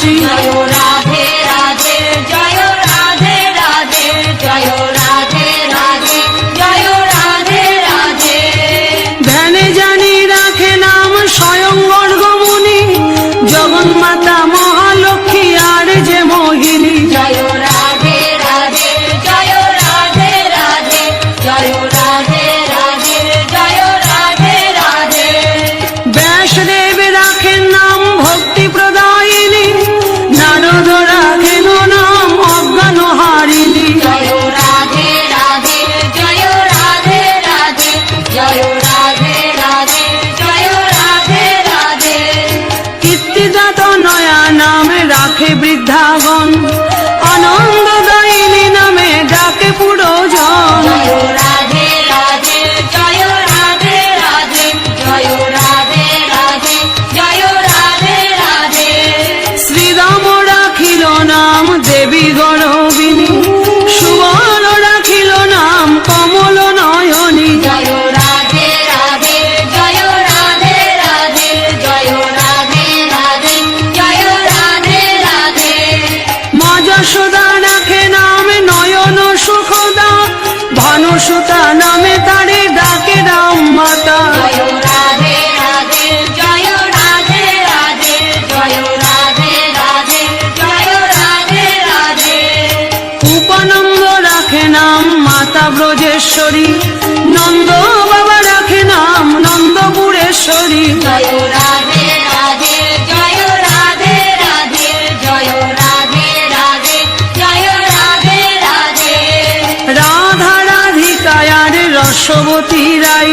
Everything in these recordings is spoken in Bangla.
হাসি। জয় রাধে রাধে জয় রাধে রাধে জয় রাধে রাধে জয় রাধে রাধে। ধ্যানে জানি রাখে নাম স্বয়ং গর্গমুনি, জগন্মাতা মহালক্ষ্মী আর যে মোহিনী। জয় রাধে রাধে জয় রাধে রাধে জয় রাধে রাধে জয় রাধে রাধে। ব্যাসদেব রাখেন নাম ভক্তি প্রদায়িনী, নারদ রাখেন নাম অজ্ঞান হারিণী। জয় রাধে রাধে জয় রাধে রাধে জয় রাধে রাধে জয় রাধে রাধে। কীর্তিদাত নয়া নামে রাখে বৃদ্ধাগণ, আনন্দদায়িনী নামে ডাকে পুরোজন। জয় রাধে রাধে জয় রাধে রাধে জয় রাধে রাধে জয় রাধে রাধে। শ্রীরাম রাখিল নাম দেবী গর্বিণী, সুবল রাখিল নাম কমল নয়নী। জয় রাধে রাধে জয় রাধে রাধে জয় রাধে রাধে জয় রাধে রাধে। মা যশোদা রাখে নাম নয়ন সুখদা, ভানুসুতা নামে তারে ডাকে রাম মাতা। জয় রাধে রাধে জয় রাধে রাধে জয় রাধে রাধে জয় রাধে রাধে। উপানন্দ রাখে নাম মাতা ব্রজেশ্বরী, নন্দ বাবা রাখে নাম নন্দপুরেশ্বরী। জয় রাধে রাধে জয় রাধে রাধে জয় রাধে রাধে জয় রাধে রাধে। রাধা রাধিকায়ার রসবতী রাই,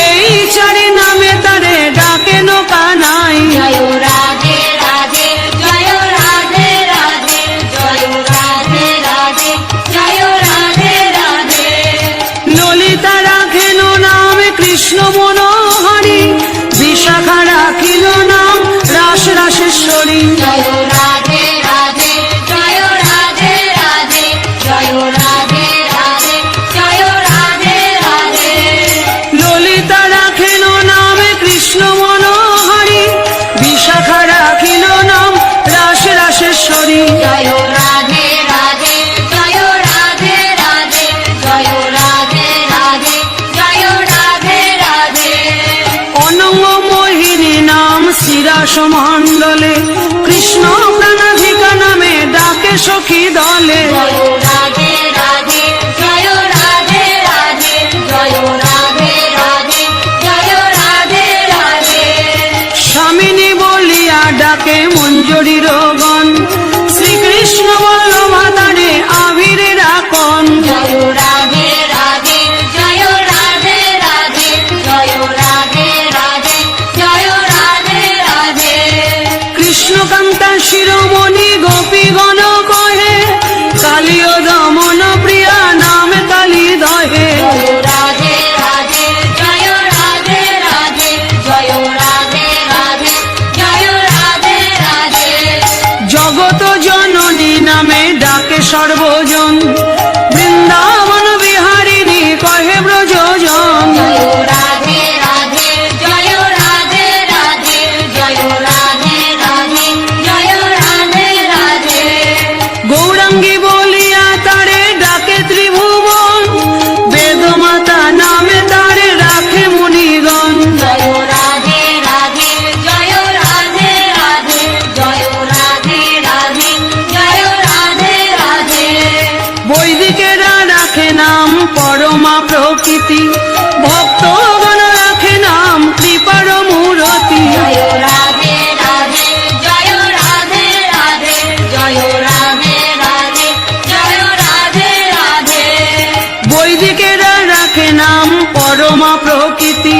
এই চারি নামে তারে ডাকে কানাই। জয় রাধে রাধে জয় রাধে রাধে জয় রাধে রাধে জয় রাধে রাধে। ললিতা রাখেন নাম কৃষ্ণ মনোহরি, বিশাখা রাখিল নাম রাস রাসেশ্বরী। জয় রাধে রাধে জয় রাধে রাধে জয় রাধে রাধে জয় রাধে রাধে। ললিতা রাখেন নাম কৃষ্ণ মনোহরি, বিশাখা রাখিল নাম রাস রাসেশ্বরী। জয় রাধে রাধে জয় রাধে রাধে জয় রাধে রাধে জয় রাধে রাধে। অনঙ্গ মোহিনী নাম শিরাস মণ্ডলে, কৃষ্ণ প্রাণাধিকা নামে ডাকে সখী দলে। জয় রাধে রাধে জয় রাধে রাধে জয় রাধে রাধে জয় রাধে রাধে। স্বামিনী বলিয়া ডাকে মঞ্জুরির গণ, শ্রীকৃষ্ণ বল্লভা তারে আবিরে রাখন। জয় রাধে রাধে জয় রাধে রাধে জয় রাধে রাধে জয় রাধে রাধে। কৃষ্ণকান্তা শিরোমণি গোপীগণ কহে, কালীয় দমন প্রিয়া নাম কালী দহে। জয় রাধে রাধে জয় রাধে রাধে জয় রাধে রাধে জয় রাধে রাধে। জগত জননী নামে ডাকে সর্বজন, বৃন্দাবন বিহারিণী কহে ব্রজজন। জয় রাধে রাধে জয় রাধে রাধে জয় রাধে রাধে জয় রাধে রাধে। গৌরাঙ্গী বলিয়া তারে ডাকে ত্রিভুবন, বেদমাতা নামে তারে রাখে মুনিগণ। জয় রাধে রাধে জয় রাধে রাধে জয় রাধে রাধে জয় রাধে রাধে। বৈদিকেরা রাখে নাম পরমা প্রকৃতি, ভক্তগণ রাখে নাম কৃপার মূরতি। জয় রাধে রাধে জয় রাধে রাধে জয় রাধে রাধে জয় রাধে রাধে। বৈদিকেরা রাখে নাম পরমা প্রকৃতি,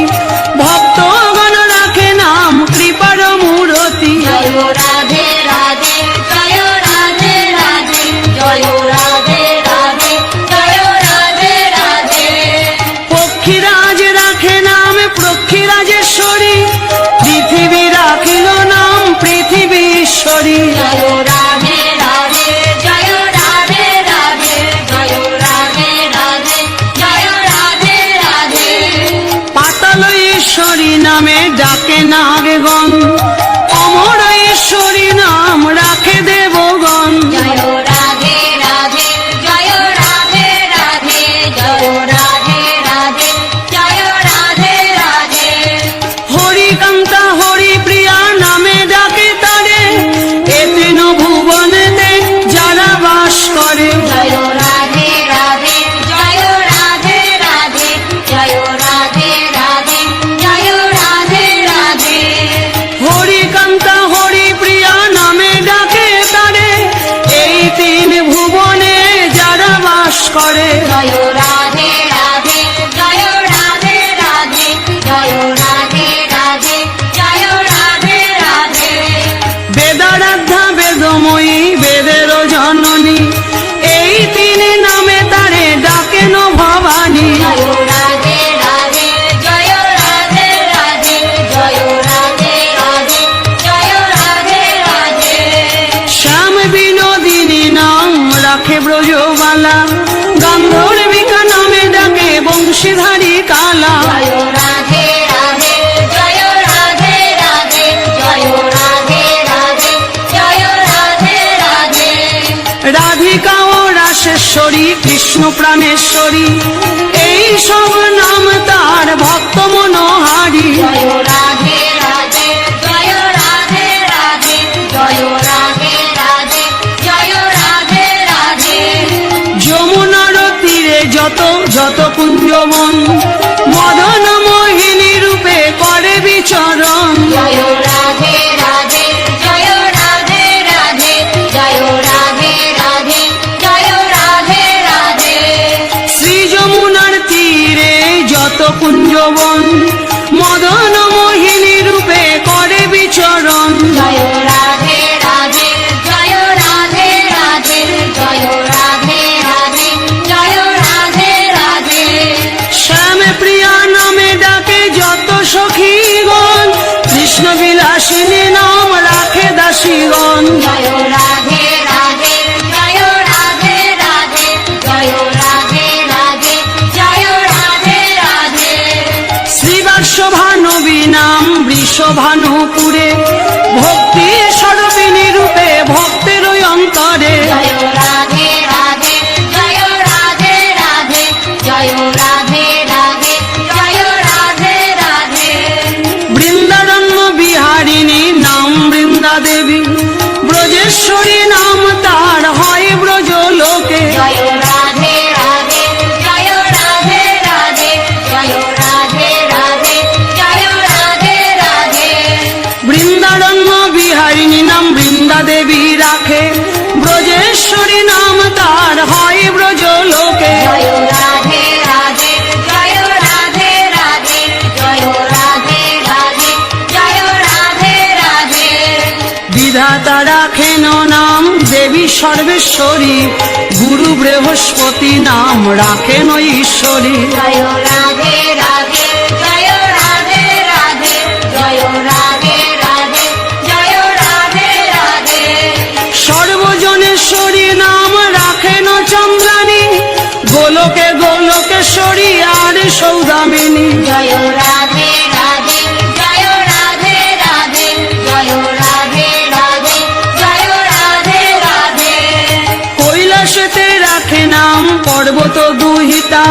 ভক্তগণ রাখে নাম কৃপার মূরতি। জয় রাধে রাধে জয় রাধে রাধে জয় রাধে রাধে জয় রাধে রাধে। পক্ষীরাজ রাখে নাম পক্ষীরাজেশ্বরী, পৃথিবী রাখিল নাম পৃথিবীশ্বরী। জয় রাধে রাধে জয় রাধে রাধে জয় রাধে রাধে জয় রাধে রাধে। পাতাল ঈশ্বরী নামে ডাকে নাগগণ, অমর ঈশ্বরী রাখে ব্রজবালা, গান্ধর্বিকা নামে ডাকে বংশীধারী কালা। জয় রাধে রাধে জয় রাধে রাধে জয় রাধে রাধে জয় রাধে রাধে। রাধিকা ও রাসেশ্বরী, কৃষ্ণ প্রাণেশ্বরী, এই সব নাম তার ভক্ত মনোহারী। জয় রাধে রাধে জয় রাধে রাধে জয় রাধে রাধে জয় রাধে রাধে। যমুনার তীরে যত যত কুঞ্জবন, মদন মোহিনী রূপে করে বিচরণ। জয় রাধে রাধে জয় রাধে রাধে জয় রাধে রাধে জয় রাধে রাধে। শ্রী যমুনার তীরে যত কুঞ্জবন, মদন মোহিনী রূপে করে বিচরণ। জয় রাধে রাধে জয় রাধে রাধে জয় রাধে রাধে জয় রাধে রাধে। শ্যাম প্রিয়া নামে ডাকে যত সখীগণ, কৃষ্ণ বিলাসিনী নাম রাখে দাসীগণ। জয় রাধে রাধে জয় রাধে রাধে জয় রাধে রাধে জয় রাধে রাধে। শ্রীবাৎসভানবী নাম বৃষভানুপুরে, ভক্তি স্বরূপিণী রূপে ভক্তের অন্তরে। জয় রাধে রাধে জয় রাধে রাধে জয় রাধে রাধে জয় রাধে রাধে। বৃন্দারণ্য বিহারিণী নাম বৃন্দা দেবী, ব্রজেশ্বরী নাম তার হয় ব্রজ লোকে। জয় রাধে রাধে জয় রাধে রাধে জয় রাধে রাধে জয় রাধে রাধে। বৃন্দারণ্য বিহারিণী নাম বৃন্দা দেবী রাখে, ব্রজেশ্বরী নাম তার হয় ব্রজ লোকে। জয় রাধে রাধে জয় রাধে রাধে জয় রাধে রাধে জয় রাধে রাধে। বিধাতা রাখেন নাম দেবী সর্বেশ্বরী, গুরু বৃহস্পতি নাম রাখেন ঈশ্বরী। জয় রাধে রাধে জয় রাধে রাধে জয় রাধে রাধে জয় রাধে রাধে। সর্বজনেশ্বরী নাম রাখেন চন্দ্রানী, গোলকে গোলকেশ্বরী আর সৌদামিনী। জয় রাধে রাধে জয় রাধে রাধে জয় রাধে রাধে জয় রাধে রাধে। কৈলাসেতে রাখে নাম পর্বত দুহিতা,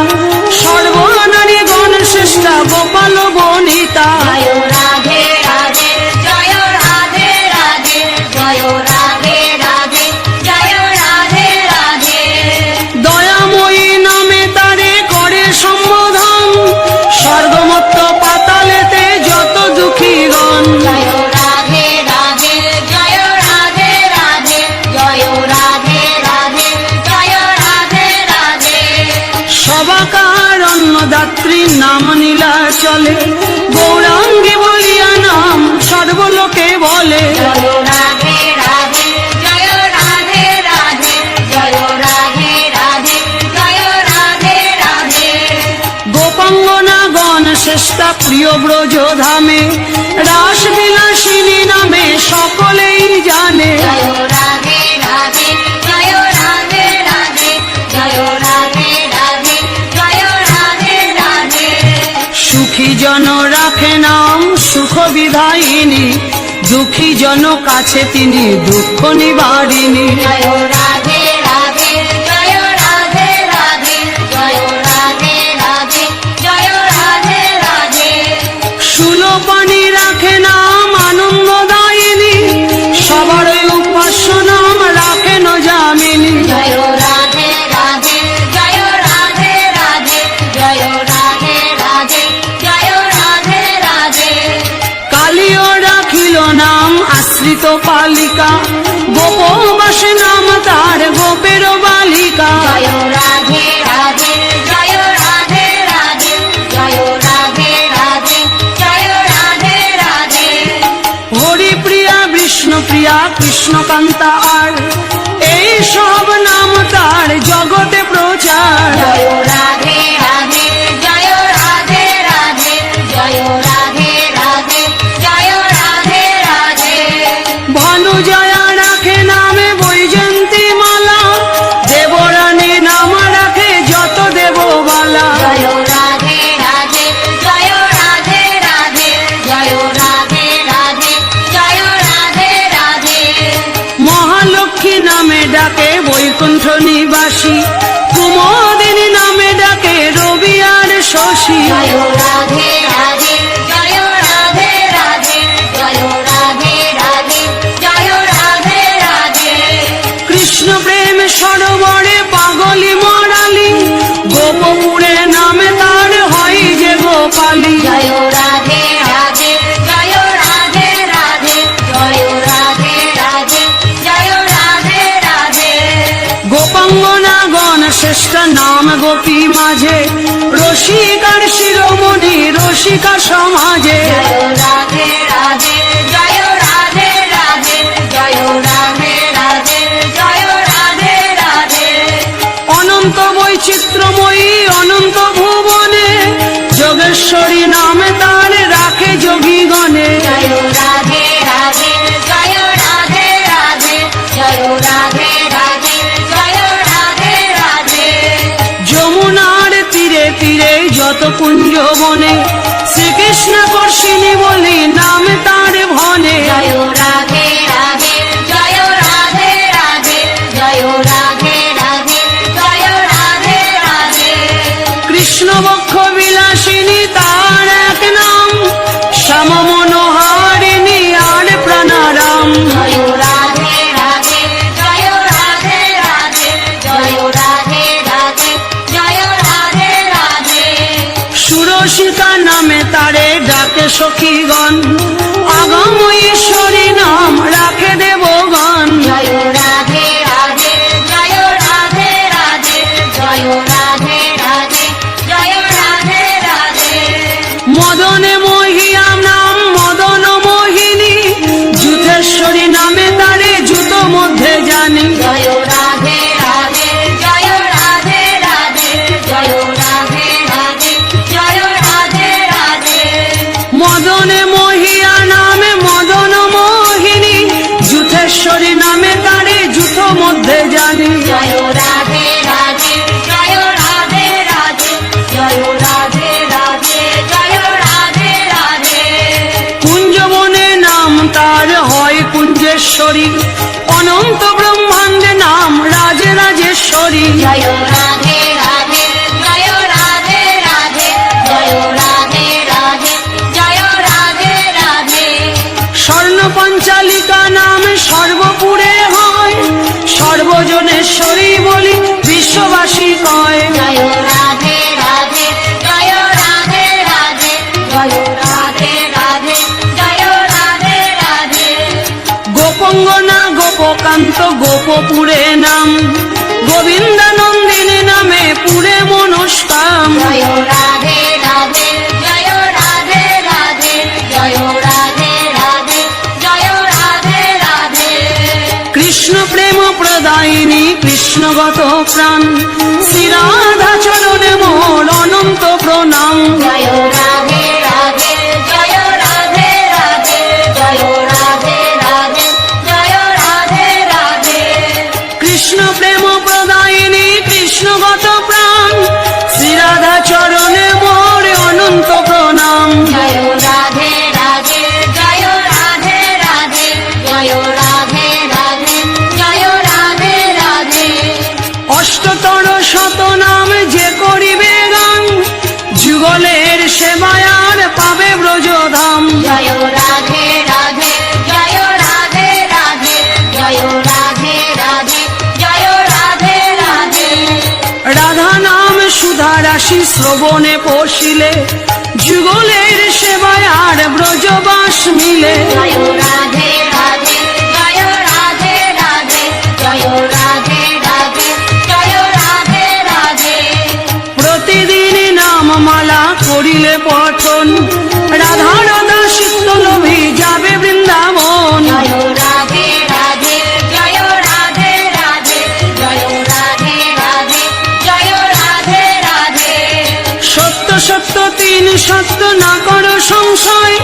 সর্বনারী গণ শ্রেষ্ঠা গোপাল বনিতা। জয় রাধে রাধে জয় রাধে রাধে জয় রাধে রাধে জয় রাধে রাধে। দয়াময়ী নামে তারে করে সম্বোধন, স্বর্গমত্ত পাতালেতে যত দুঃখীগণ। জয় রাধে রাধে জয় রাধে রাধে জয় রাধে রাধে জয় রাধে রাধে। সবাকার অন্নদাত্রী নাম নীলা চলে, গৌরাঙ্গী বলিয়া নাম সর্বলোকে বলে। জয় রাধে রাধে জয় রাধে রাধে জয় রাধে রাধে জয় রাধে রাধে। গোপাঙ্গনা গণ শ্রেষ্ঠা প্রিয় ব্রজ ধামে, রাস বিলাসিনী নামে সকলেই জানে। জয় রাধে রাধে জয় রাধে রাধে জয় রাধে রাধে জয় রাধে রাধে। সুখী জন রাখে নাম সুখ বিধায়িনী, দুঃখী জন কাছে তিনি দুঃখ নিবারিণী। জয় রাধে রাধে জয় রাধে রাধে জয় রাধে রাধে জয় রাধে রাধে। সুলোপানি রাখে নাম আনন্দদায়িনী, সবার উপাস্য নাম রাখেন যামিনী। জয় রাধে রাধে জয় রাধে রাধে জয় রাধে রাধে জয় রাধে রাধে। কালীয় রাখিল নাম আশ্রিত পালিকা, গোপবাসে নাম তার গোপের বালিকা। জয় রাধে রাধে জয় রাধে রাধে জয় রাধে রাধে জয় রাধে রাধে। হরিপ্রিয়া বিষ্ণুপ্রিয়া কৃষ্ণকান্তা আর, এই সব নাম তার জগতে প্রচার। জয় রাধে রাধে জয় রাধে রাধে জয় রাধে রাধে জয় রাধে রাধে। ভানুজয়া রাখে নামে বৈজন্তী মালা, দেব নিবাসী কুমোদিনী নামে ডাকে রবি আর শশী জয় রাধে রাধে জয় রাধে রাধে জয় রাধে রাধে জয় রাধে রাধে কৃষ্ণ প্রেম সরোবরে পাগলি মরালি গোপপুরে নামে তার হয় যে গোপালী জয় রাধে রাধে জয় রাধে রাধে জয় রাধে রাধে জয় রাধে রাধে গোপাঙ্গনাগণ শ্রেষ্ঠ নাম গোপী মাঝে রসিকার শিরোমণি রসিকা সমাজে জয় রাধে রাধে জয় রাধে রাধে জয় রাধে রাধে জয় রাধে রাধে অনন্ত বৈচিত্র্যময়ী অনন্ত ভুবনে যোগেশ্বরী নামে তার রাখে যোগীগণে জয় রাধে রাধে জয় রাধে রাধে জয় রাধে রাধে জয় রাধে রাধে যমুনার তীরে তীরে যত কুঞ্জ বনে শ্রীকৃষ্ণ কর্ষিণী বলি নামে তার ভনে জয় রাধে রাধে জয় রাধে রাধে জয় রাধে রাধে জয় রাধে রাধে কৃষ্ণ বক্ষ বিলাসিনী তার এক নাম শ্যাম মনোহারিণী আর প্রাণারাম জয় রাধে রাধে জয় রাধে রাধে জয় রাধে রাধে জয় রাধে রাধে সুরসিকা নামে তারে ডাকে সখীগণ আগম ঈশ্বরী নাম রাখে দেবগণ জয় রাধে রাধে জয় রাধে রাধে জয় রাধে রাধে জয় রাধে রাধে মদনে মহিয়াম নাম মদন মোহিনী যুথেশ্বরী নামে তারে জুত মধ্যে জানি জয় রাধে রাধে জয় রাধে রাধে জয় রাধে রাধে জয় রাধে রাধে মদনে মহিয়া নামে মদন মোহিনী যুথেশ্বরী নামে তারে জুত মধ্যে জানি জয় রাধে রাধে জয় রাধে রাধে জয় রাধে রাধে জয় রাধে রাধে কুঞ্জবনে নাম তার হয় কুঞ্জেশ্বরী অনন্ত ব্রহ্মাণ্ডে নাম রাজে রাজেশ্বরী জয় রাধে রাধে জয় রাধে রাধে জয় রাধে রাধে জয় রাধে রাধে স্বর্ণ পঞ্চালিকা নাম সর্বপুরে হয় সর্বজনেশ্বরী বলি বিশ্ববাসী কয় জয় রাধে রাধে জয় রাধে রাধে জয় রাধে রাধে জয় রাধে রাধে গোপঙ্গনা গোপকান্ত গোপপুরে নাম গোবিন্দানন্দিনী নামে পুরে মনস্কাম জয় রাধে রাধে জয় রাধে রাধে জয় রাধে রাধে জয় রাধে রাধে কৃষ্ণ প্রেম প্রদায়িনী কৃষ্ণগত প্রাণ শ্রীরাধা চরণে মোর অনন্ত প্রণাম জয় রাধে রাধে জয় রাধে রাধে জয় রাধে রাধে জয় রাধে রাধে কৃষ্ণ প্রেম প্রদায়িনী কৃষ্ণগত প্রাণ শ্রীরাধা চরণে মোর অনন্ত প্রণাম জয় রাধে রাধে জয় রাধে রাধে জয় রাধে রাধে জয় রাধে রাধে অষ্টতর শতনাম যে করিবে গান যুগলের সেবায়ার পাবে ব্রজধাম জয় রাধে রাধে জয় রাধে রাধে জয় রাধে রাধে জয় রাধে রাধে রাধা নাম সুধা রাশি শ্রবণে পশিলে যুগলের সেবায়ার ব্রজবাস মিলে জয় রাধে রাধে জয় রাধে রাধে জয় রাধে রাধে জয় রাধে রাধে প্রতিদিন নামমালা করিলে পঠন রাধার দাসিত্ব লোভী যাবে বৃন্দাবন জয় রাধে রাধে জয় রাধে রাধে জয় রাধে রাধে জয় রাধে রাধে সত্য সত্য তিন সত্য না করো সংশয়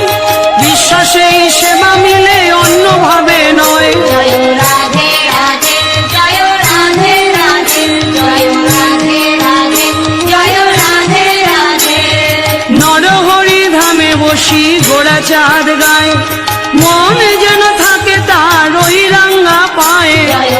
বিশ্বাসেই সেবা মিলে অন্যভাবে নয় জয় রাধে রাধে জয় রাধে রাধে জয় রাধে রাধে জয় রাধে রাধে নরহরি ধামে বসি গোড়া চাঁদ গায় মন যেন থাকে তার ওই রাঙ্গা পায়ে জয়